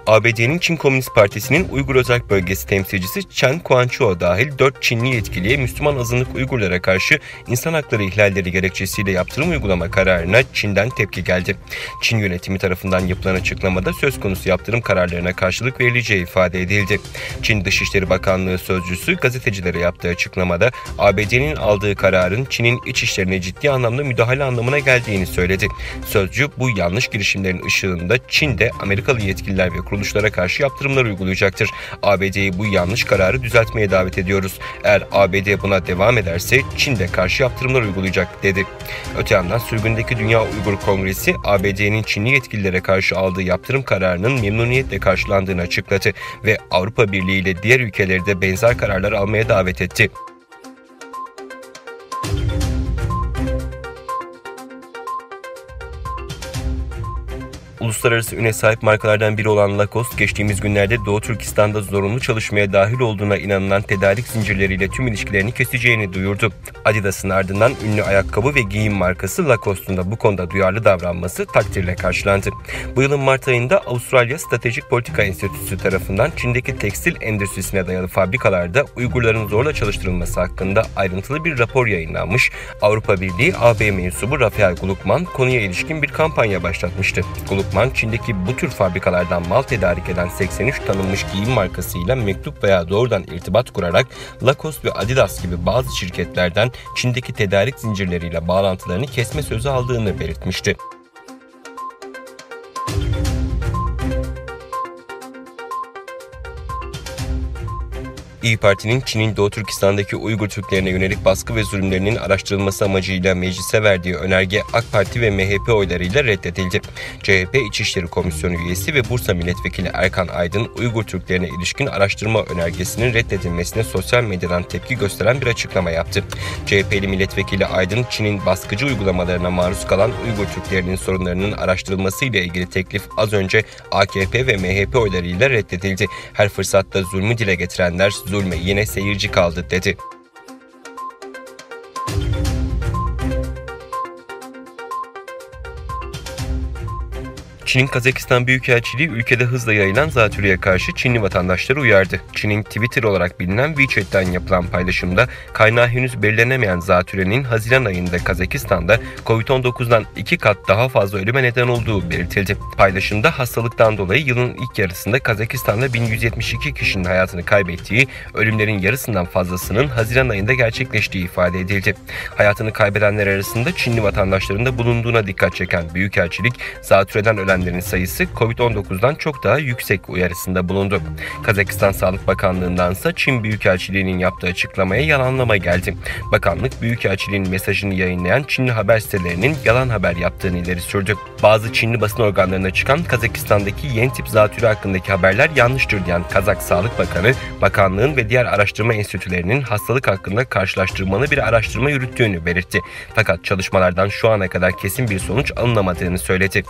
ABD'nin Çin Komünist Partisi'nin Uygur Özerk Bölgesi temsilcisi Chen Guangchou dahil 4 Çinli yetkiliye Müslüman azınlık Uygurlara karşı insan hakları ihlalleri gerekçesiyle yaptırım uygulama kararına Çin'den tepki geldi. Çin yönetimi tarafından yapılan açıklamada söz konusu yaptırım kararlarına karşılık verileceği ifade edildi. Çin Dışişleri Bakanlığı sözcüsü gazetecilere yaptığı açıklamada ABD'nin aldığı kararın Çin'in iç işlerine ciddi anlamda müdahale anlamına geldiğini söyledi. Sözcü bu yanlış girişimlerin ışığında Çin de Amerikalı yetkililer ve kuruluşlara karşı yaptırımlar uygulayacaktır. ABD'yi bu yanlış kararı düzeltmeye davet ediyoruz. Eğer ABD buna devam ederse Çin de karşı yaptırımlar uygulayacak dedi. Öte yandan sürgündeki Dünya Uygur Kongresi ABD'nin Çinli yetkililere karşı aldığı yaptırım kararının memnuniyetle karşılandığını açıkladı ve Avrupa Birliği ile diğer ülkeleri de benzer kararlar almaya davet etti. Uluslararası üne sahip markalardan biri olan Lacoste, geçtiğimiz günlerde Doğu Türkistan'da zorunlu çalışmaya dahil olduğuna inanılan tedarik zincirleriyle tüm ilişkilerini keseceğini duyurdu. Adidas'ın ardından ünlü ayakkabı ve giyim markası Lacoste'un da bu konuda duyarlı davranması takdirle karşılandı. Bu yılın Mart ayında Avustralya Stratejik Politika Enstitüsü tarafından Çin'deki tekstil endüstrisine dayalı fabrikalarda Uygurların zorla çalıştırılması hakkında ayrıntılı bir rapor yayınlanmış. Avrupa Birliği AB mensubu Rafael Gluckman konuya ilişkin bir kampanya başlatmıştı. Gluckman, Çin'deki bu tür fabrikalardan mal tedarik eden 83 tanınmış giyim markasıyla mektup veya doğrudan irtibat kurarak Lacoste ve Adidas gibi bazı şirketlerden Çin'deki tedarik zincirleriyle bağlantılarını kesme sözü aldığını belirtmişti. İYİ Parti'nin Çin'in Doğu Türkistan'daki Uygur Türklerine yönelik baskı ve zulümlerinin araştırılması amacıyla meclise verdiği önerge AK Parti ve MHP oylarıyla reddedildi. CHP İçişleri Komisyonu üyesi ve Bursa Milletvekili Erkan Aydın, Uygur Türklerine ilişkin araştırma önergesinin reddedilmesine sosyal medyadan tepki gösteren bir açıklama yaptı. CHP'li milletvekili Aydın, Çin'in baskıcı uygulamalarına maruz kalan Uygur Türklerinin sorunlarının araştırılmasıyla ilgili teklif az önce AKP ve MHP oylarıyla reddedildi. Her fırsatta zulmü dile getirenler zulme yine seyirci kaldı dedi. Çin'in Kazakistan Büyükelçiliği ülkede hızla yayılan zatürreye karşı Çinli vatandaşları uyardı. Çin'in Twitter olarak bilinen WeChat'ten yapılan paylaşımda kaynağı henüz belirlenemeyen zatürrenin Haziran ayında Kazakistan'da Covid-19'dan 2 kat daha fazla ölüme neden olduğu belirtildi. Paylaşımda hastalıktan dolayı yılın ilk yarısında Kazakistan'da 1172 kişinin hayatını kaybettiği, ölümlerin yarısından fazlasının Haziran ayında gerçekleştiği ifade edildi. Hayatını kaybedenler arasında Çinli vatandaşların da bulunduğuna dikkat çeken Büyükelçilik, zatürreden ölen sayısı Covid-19'dan çok daha yüksek uyarısında bulundu. Kazakistan Sağlık Bakanlığı'ndansa Çin Büyükelçiliği'nin yaptığı açıklamaya yalanlama geldi. Bakanlık, Büyükelçiliğin mesajını yayınlayan Çinli haber sitelerinin yalan haber yaptığını ileri sürdü. Bazı Çinli basın organlarına çıkan Kazakistan'daki yeni tip zatürre hakkındaki haberler yanlıştır diyen Kazak Sağlık Bakanı, bakanlığın ve diğer araştırma enstitülerinin hastalık hakkında karşılaştırmalı bir araştırma yürüttüğünü belirtti. Fakat çalışmalardan şu ana kadar kesin bir sonuç alınamadığını söyledi.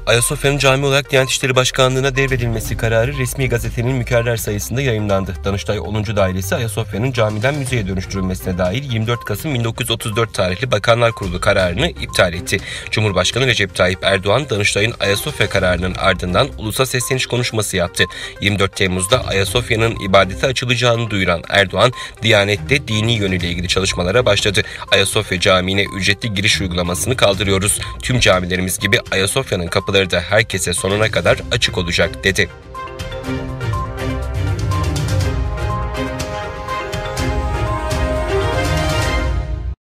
Ayasofya'nın cami olarak Diyanet İşleri Başkanlığı'na devredilmesi kararı resmi gazetenin mükerrer sayısında yayımlandı. Danıştay 10. Dairesi Ayasofya'nın camiden müzeye dönüştürülmesine dair 24 Kasım 1934 tarihli Bakanlar Kurulu kararını iptal etti. Cumhurbaşkanı Recep Tayyip Erdoğan, Danıştay'ın Ayasofya kararının ardından ulusa sesleniş konuşması yaptı. 24 Temmuz'da Ayasofya'nın ibadete açılacağını duyuran Erdoğan, Diyanet'te dini yönüyle ilgili çalışmalara başladı. Ayasofya Camii'ne ücretli giriş uygulamasını kaldırıyoruz. Tüm camilerimiz gibi Ayasofya'nın kapıları da herkese sonuna kadar açık olacak dedi.